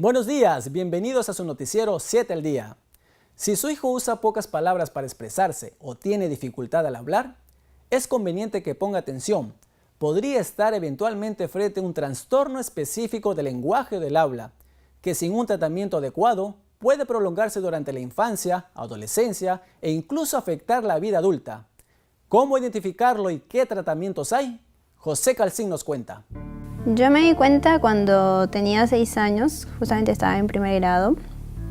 Buenos días, bienvenidos a su noticiero 7 al día. Si su hijo usa pocas palabras para expresarse o tiene dificultad al hablar, es conveniente que ponga atención. Podría estar eventualmente frente a un trastorno específico del lenguaje del habla, que sin un tratamiento adecuado puede prolongarse durante la infancia, adolescencia e incluso afectar la vida adulta. ¿Cómo identificarlo y qué tratamientos hay? José Calcín nos cuenta. Yo me di cuenta cuando tenía 6 años, justamente estaba en primer grado,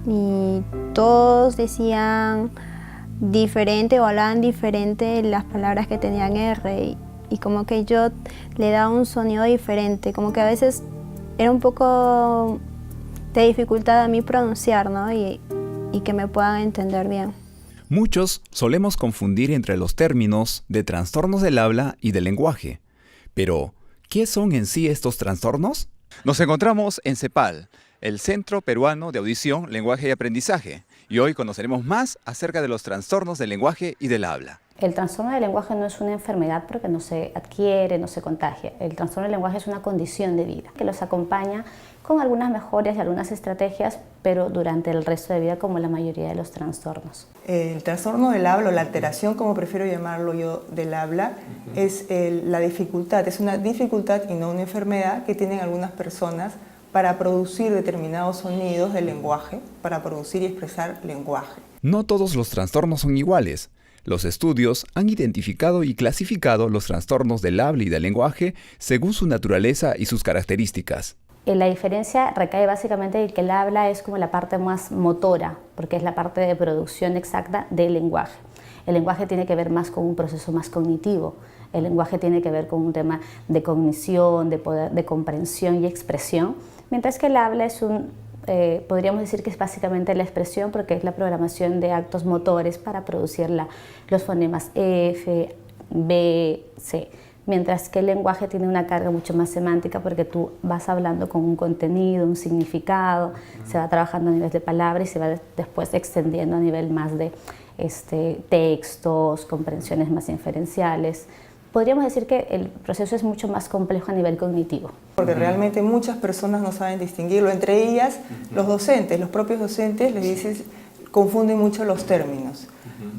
y todos decían diferente o hablaban diferente las palabras que tenían R, y como que yo le daba un sonido diferente, como que a veces era un poco de dificultad a mí pronunciar, ¿no? Y que me puedan entender bien. Muchos solemos confundir entre los términos de trastornos del habla y del lenguaje, pero ¿qué son en sí estos trastornos? Nos encontramos en CEPAL, el Centro Peruano de Audición, Lenguaje y Aprendizaje, y hoy conoceremos más acerca de los trastornos del lenguaje y del habla. El trastorno del lenguaje no es una enfermedad porque no se adquiere, no se contagia. El trastorno del lenguaje es una condición de vida que los acompaña con algunas mejoras y algunas estrategias, pero durante el resto de vida, como la mayoría de los trastornos. El trastorno del habla, o la alteración, como prefiero llamarlo yo, del habla, es la dificultad, es una dificultad y no una enfermedad que tienen algunas personas para producir determinados sonidos del lenguaje, para producir y expresar lenguaje. No todos los trastornos son iguales. Los estudios han identificado y clasificado los trastornos del habla y del lenguaje según su naturaleza y sus características. La diferencia recae básicamente en que el habla es como la parte más motora, porque es la parte de producción exacta del lenguaje. El lenguaje tiene que ver más con un proceso más cognitivo. El lenguaje tiene que ver con un tema de cognición, de poder, de comprensión y expresión, mientras que el habla es podríamos decir que es básicamente la expresión, porque es la programación de actos motores para producir los fonemas F, B, C. Mientras que el lenguaje tiene una carga mucho más semántica, porque tú vas hablando con un contenido, un significado, se va trabajando a nivel de palabras y se va después extendiendo a nivel más de textos, comprensiones más inferenciales. Podríamos decir que el proceso es mucho más complejo a nivel cognitivo. Porque realmente muchas personas no saben distinguirlo, entre ellas los docentes, los propios docentes les dicen, confunden mucho los términos.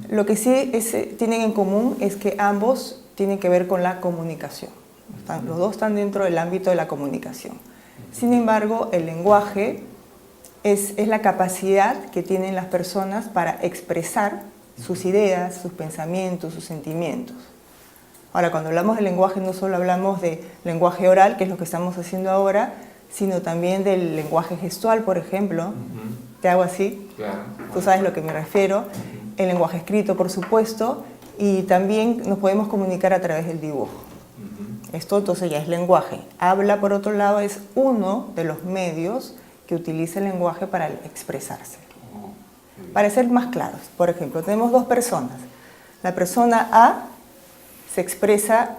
Lo que sí tienen en común es que ambos tienen que ver con la comunicación. Los dos están dentro del ámbito de la comunicación. Sin embargo, el lenguaje es la capacidad que tienen las personas para expresar sus ideas, sus pensamientos, sus sentimientos. Ahora, cuando hablamos de lenguaje, no solo hablamos de lenguaje oral, que es lo que estamos haciendo ahora, sino también del lenguaje gestual, por ejemplo. Te hago así, claro. Tú sabes a lo que me refiero. El lenguaje escrito, por supuesto, y también nos podemos comunicar a través del dibujo. Esto entonces ya es lenguaje. Habla, por otro lado, es uno de los medios que utiliza el lenguaje para expresarse. Para ser más claros, por ejemplo, tenemos dos personas. La persona A se expresa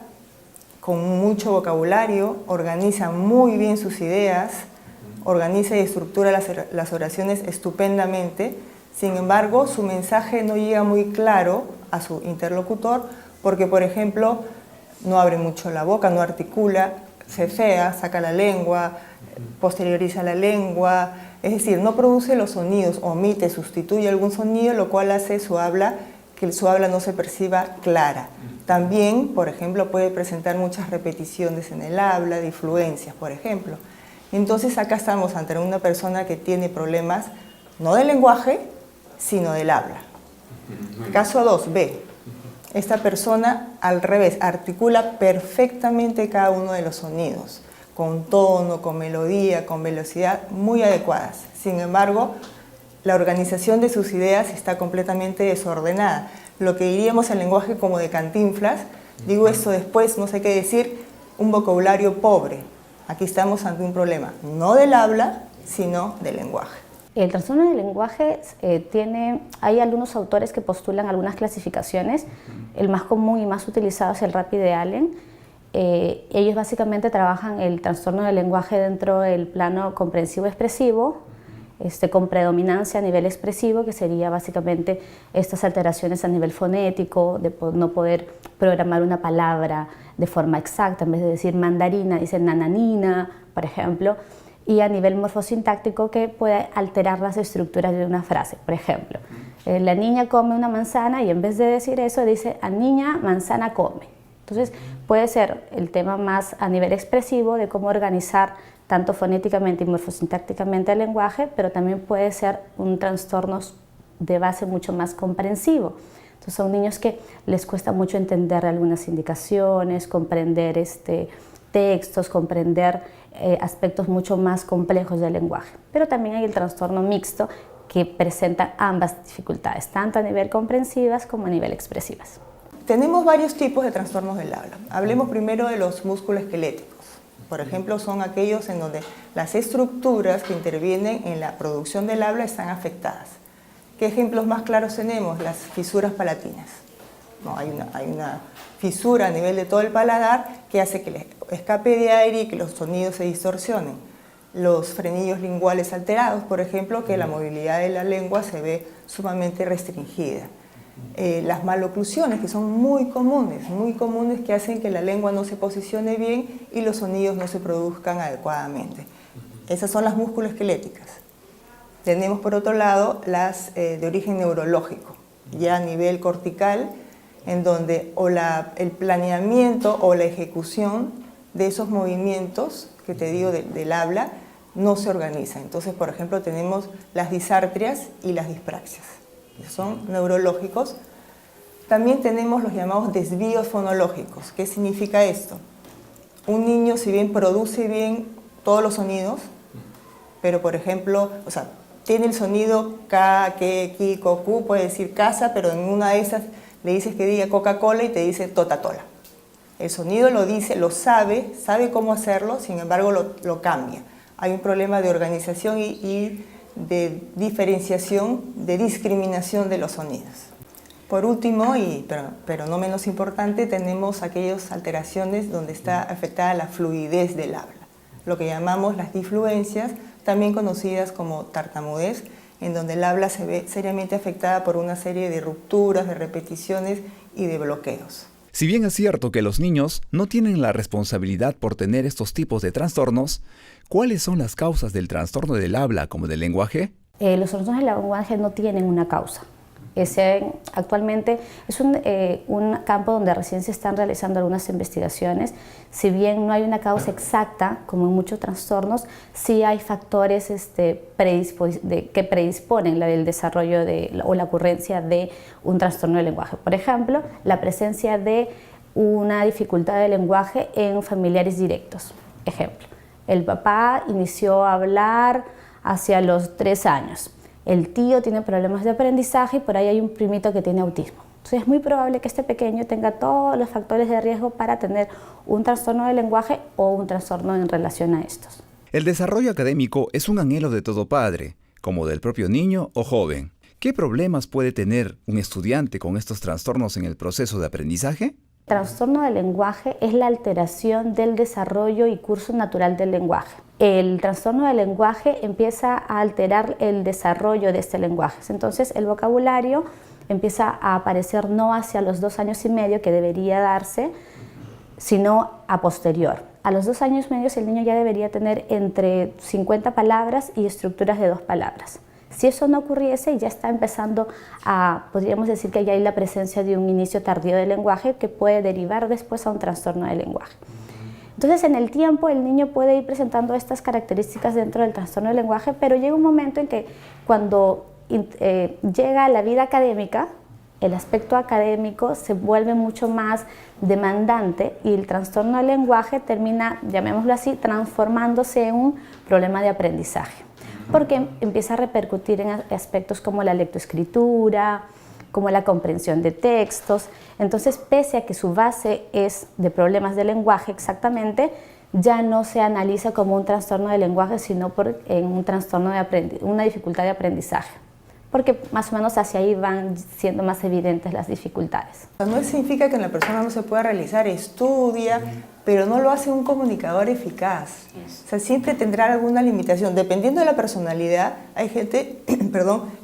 con mucho vocabulario, organiza muy bien sus ideas, organiza y estructura las oraciones estupendamente. Sin embargo, su mensaje no llega muy claro a su interlocutor porque, por ejemplo, no abre mucho la boca, no articula, se fea, saca la lengua, posterioriza la lengua, es decir, no produce los sonidos, omite, sustituye algún sonido, lo cual hace que su habla no se perciba clara. También, por ejemplo, puede presentar muchas repeticiones en el habla, de influencias, por ejemplo. Entonces acá estamos ante una persona que tiene problemas no del lenguaje, sino del habla. Caso 2b. Esta persona, al revés, articula perfectamente cada uno de los sonidos, con tono, con melodía, con velocidad, muy adecuadas. Sin embargo, la organización de sus ideas está completamente desordenada. Lo que diríamos en lenguaje como de Cantinflas, digo esto después, no sé qué decir, un vocabulario pobre. Aquí estamos ante un problema, no del habla, sino del lenguaje. El trastorno del lenguaje hay algunos autores que postulan algunas clasificaciones. El más común y más utilizado es el RAPI de Allen. Ellos básicamente trabajan el trastorno del lenguaje dentro del plano comprensivo-expresivo, con predominancia a nivel expresivo, que sería básicamente estas alteraciones a nivel fonético, de no poder programar una palabra de forma exacta. En vez de decir mandarina, dicen nananina, por ejemplo. y a nivel morfosintáctico que puede alterar las estructuras de una frase. Por ejemplo, la niña come una manzana y en vez de decir eso dice a niña manzana come. Entonces puede ser el tema más a nivel expresivo de cómo organizar tanto fonéticamente y morfosintácticamente el lenguaje, pero también puede ser un trastorno de base mucho más comprensivo. Entonces son niños que les cuesta mucho entender algunas indicaciones, comprender textos, comprender aspectos mucho más complejos del lenguaje. Pero también hay el trastorno mixto que presenta ambas dificultades, tanto a nivel comprensivas como a nivel expresivas. Tenemos varios tipos de trastornos del habla. Hablemos primero de los musculoesqueléticos. Por ejemplo, son aquellos en donde las estructuras que intervienen en la producción del habla están afectadas. ¿Qué ejemplos más claros tenemos? Las fisuras palatinas. Hay una fisura a nivel de todo el paladar que hace que le escape de aire y que los sonidos se distorsionen. Los frenillos linguales alterados, por ejemplo, que la movilidad de la lengua se ve sumamente restringida. Las maloclusiones, que son muy comunes, que hacen que la lengua no se posicione bien y los sonidos no se produzcan adecuadamente. Esas son las musculoesqueléticas. Tenemos por otro lado las de origen neurológico, ya a nivel cortical, en donde el planeamiento o la ejecución de esos movimientos que te digo del habla no se organiza. Entonces, por ejemplo, tenemos las disartrias y las dispraxias, que son neurológicos. También tenemos los llamados desvíos fonológicos. ¿Qué significa esto? Un niño, si bien produce bien todos los sonidos, pero por ejemplo, tiene el sonido K, Ke, Ki, Ko, Ku, puede decir casa, pero en una de esas le dices que diga Coca-Cola y te dice Totatola. El sonido lo dice, lo sabe cómo hacerlo, sin embargo lo cambia. Hay un problema de organización y de diferenciación, de discriminación de los sonidos. Por último, pero no menos importante, tenemos aquellas alteraciones donde está afectada la fluidez del habla, lo que llamamos las disfluencias, también conocidas como tartamudez, en donde el habla se ve seriamente afectada por una serie de rupturas, de repeticiones y de bloqueos. Si bien es cierto que los niños no tienen la responsabilidad por tener estos tipos de trastornos, ¿cuáles son las causas del trastorno del habla como del lenguaje? Los trastornos del lenguaje no tienen una causa. Actualmente es un campo donde recién se están realizando algunas investigaciones. Si bien no hay una causa exacta, como en muchos trastornos, sí hay factores que predisponen el desarrollo o la ocurrencia de un trastorno del lenguaje. Por ejemplo, la presencia de una dificultad del lenguaje en familiares directos. Ejemplo, el papá inició a hablar hacia los 3 años. El tío tiene problemas de aprendizaje y por ahí hay un primito que tiene autismo. Entonces es muy probable que este pequeño tenga todos los factores de riesgo para tener un trastorno del lenguaje o un trastorno en relación a estos. El desarrollo académico es un anhelo de todo padre, como del propio niño o joven. ¿Qué problemas puede tener un estudiante con estos trastornos en el proceso de aprendizaje? Trastorno del lenguaje es la alteración del desarrollo y curso natural del lenguaje. El trastorno del lenguaje empieza a alterar el desarrollo de este lenguaje. Entonces el vocabulario empieza a aparecer no hacia los 2 años y medio que debería darse, sino a posterior. A los 2 años y medio el niño ya debería tener entre 50 palabras y estructuras de 2 palabras. Si eso no ocurriese, ya está empezando podríamos decir que ya hay la presencia de un inicio tardío del lenguaje que puede derivar después a un trastorno del lenguaje. Entonces, en el tiempo, el niño puede ir presentando estas características dentro del trastorno del lenguaje, pero llega un momento en que cuando llega a la vida académica, el aspecto académico se vuelve mucho más demandante y el trastorno del lenguaje termina, llamémoslo así, transformándose en un problema de aprendizaje, porque empieza a repercutir en aspectos como la lectoescritura, como la comprensión de textos. Entonces, pese a que su base es de problemas de lenguaje exactamente, ya no se analiza como un trastorno de lenguaje, sino en un trastorno una dificultad de aprendizaje, porque más o menos hacia ahí van siendo más evidentes las dificultades. No significa que la persona no se pueda realizar, estudia, pero no lo hace un comunicador eficaz. O sea, siempre tendrá alguna limitación. Dependiendo de la personalidad, hay gente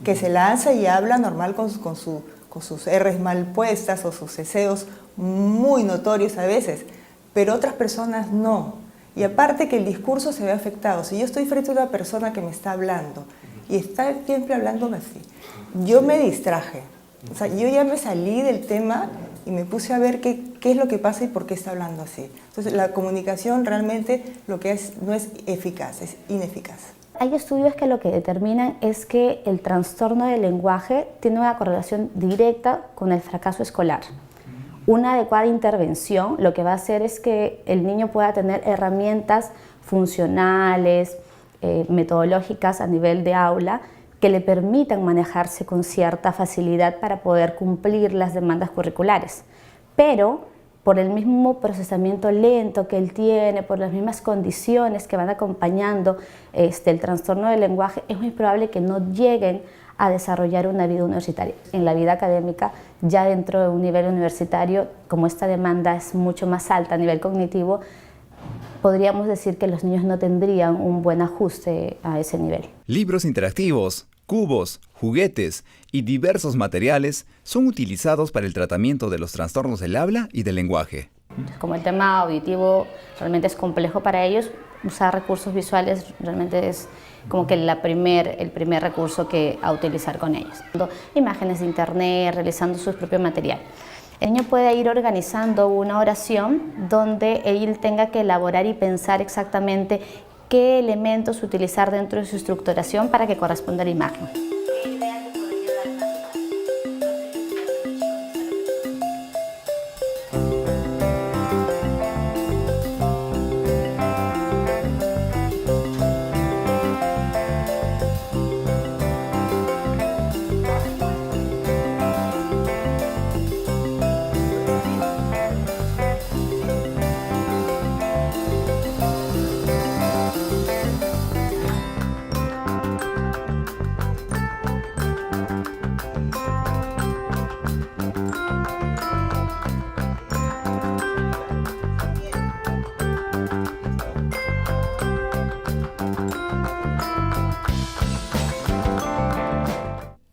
que se lanza y habla normal con sus R's mal puestas o sus ceseos muy notorios a veces, pero otras personas no. Y aparte que el discurso se ve afectado. Si yo estoy frente a una persona que me está hablando y está siempre hablándome así, yo me distraje. O sea, yo ya me salí del tema y me puse a ver qué es lo que pasa y por qué está hablando así. Entonces, la comunicación realmente lo que es, no es eficaz, es ineficaz. Hay estudios que lo que determinan es que el trastorno del lenguaje tiene una correlación directa con el fracaso escolar. Una adecuada intervención lo que va a hacer es que el niño pueda tener herramientas funcionales, metodológicas a nivel de aula, que le permitan manejarse con cierta facilidad para poder cumplir las demandas curriculares. Pero por el mismo procesamiento lento que él tiene, por las mismas condiciones que van acompañando el trastorno del lenguaje, es muy probable que no lleguen a desarrollar una vida universitaria. En la vida académica, ya dentro de un nivel universitario, como esta demanda es mucho más alta a nivel cognitivo, podríamos decir que los niños no tendrían un buen ajuste a ese nivel. Libros interactivos, cubos, juguetes y diversos materiales son utilizados para el tratamiento de los trastornos del habla y del lenguaje. Como el tema auditivo realmente es complejo para ellos, usar recursos visuales realmente es como que el primer recurso a utilizar con ellos. Imágenes de internet, realizando su propio material. El niño puede ir organizando una oración donde él tenga que elaborar y pensar exactamente qué elementos utilizar dentro de su estructuración para que corresponda a la imagen.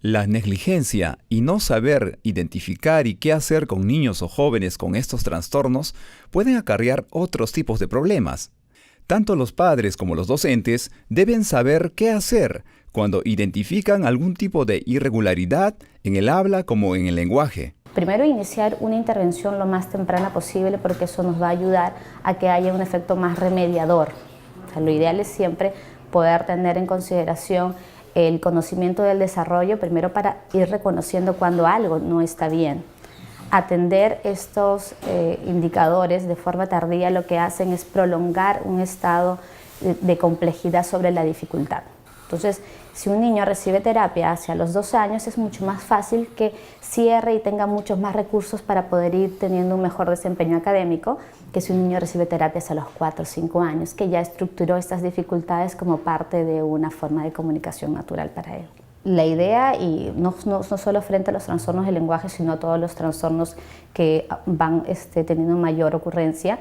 La negligencia y no saber identificar y qué hacer con niños o jóvenes con estos trastornos pueden acarrear otros tipos de problemas. Tanto los padres como los docentes deben saber qué hacer cuando identifican algún tipo de irregularidad en el habla como en el lenguaje. Primero, iniciar una intervención lo más temprana posible porque eso nos va a ayudar a que haya un efecto más remediador. O sea, lo ideal es siempre poder tener en consideración el conocimiento del desarrollo, primero para ir reconociendo cuando algo no está bien. Atender estos indicadores de forma tardía lo que hacen es prolongar un estado de complejidad sobre la dificultad. Entonces, si un niño recibe terapia hacia los 2 años, es mucho más fácil que cierre y tenga muchos más recursos para poder ir teniendo un mejor desempeño académico que si un niño recibe terapia hacia los 4 o 5 años, que ya estructuró estas dificultades como parte de una forma de comunicación natural para él. La idea, y no solo frente a los trastornos del lenguaje, sino a todos los trastornos que van teniendo mayor ocurrencia,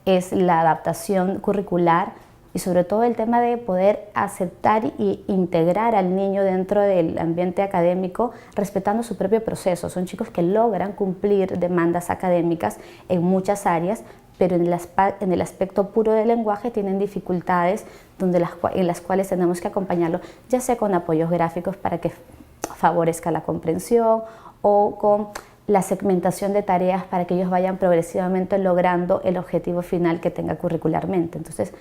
es la adaptación curricular y sobre todo el tema de poder aceptar e integrar al niño dentro del ambiente académico respetando su propio proceso. Son chicos que logran cumplir demandas académicas en muchas áreas, pero en el aspecto puro del lenguaje tienen dificultades en las cuales tenemos que acompañarlo, ya sea con apoyos gráficos para que favorezca la comprensión o con la segmentación de tareas para que ellos vayan progresivamente logrando el objetivo final que tenga curricularmente. Entonces,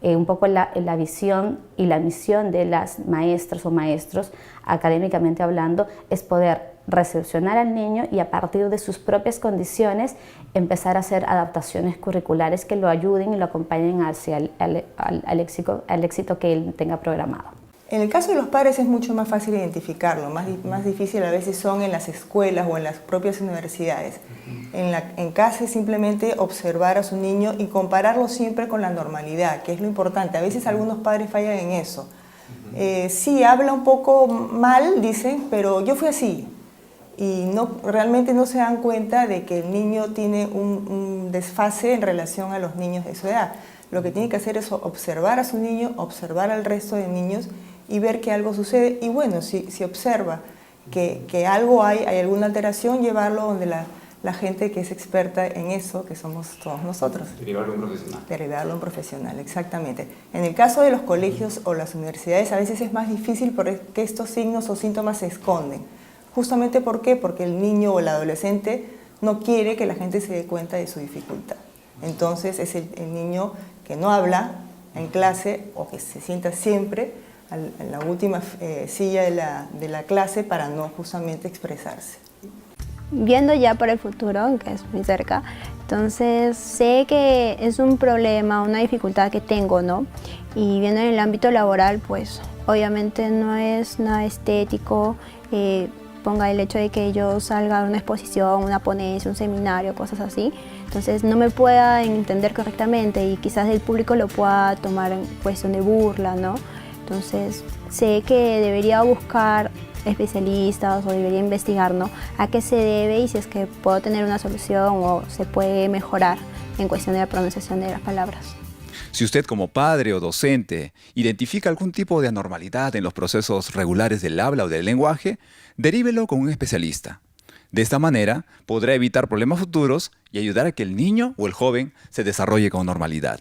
un poco la visión y la misión de las maestras o maestros, académicamente hablando, es poder recepcionar al niño y a partir de sus propias condiciones empezar a hacer adaptaciones curriculares que lo ayuden y lo acompañen hacia el éxito que él tenga programado. En el caso de los padres es mucho más fácil identificarlo, más difícil a veces son en las escuelas o en las propias universidades. En casa es simplemente observar a su niño y compararlo siempre con la normalidad, que es lo importante. A veces algunos padres fallan en eso. Sí, habla un poco mal, dicen, pero yo fui así. Y realmente no se dan cuenta de que el niño tiene un desfase en relación a los niños de su edad. Lo que tiene que hacer es observar a su niño, observar al resto de niños y ver que algo sucede. Y bueno, si observa que algo hay alguna alteración, llevarlo donde la gente que es experta en eso, que somos todos nosotros. Derivarlo a un profesional. Derivarlo a un profesional, exactamente. En el caso de los colegios o las universidades, a veces es más difícil porque estos signos o síntomas se esconden. Justamente ¿por qué? Porque el niño o el adolescente no quiere que la gente se dé cuenta de su dificultad. Entonces es el niño que no habla en clase o que se sienta siempre en la última silla de la clase para no justamente expresarse. Viendo ya para el futuro, que es muy cerca, entonces sé que es un problema, una dificultad que tengo, ¿no? Y viendo en el ámbito laboral, pues obviamente no es nada estético, ponga el hecho de que yo salga a una exposición, una ponencia, un seminario, cosas así, entonces no me pueda entender correctamente y quizás el público lo pueda tomar en cuestión de burla, ¿no? Entonces sé que debería buscar especialistas o debería investigar, ¿no?, a qué se debe y si es que puedo tener una solución o se puede mejorar en cuestión de la pronunciación de las palabras. Si usted como padre o docente identifica algún tipo de anormalidad en los procesos regulares del habla o del lenguaje, derívelo con un especialista. De esta manera podrá evitar problemas futuros y ayudar a que el niño o el joven se desarrolle con normalidad.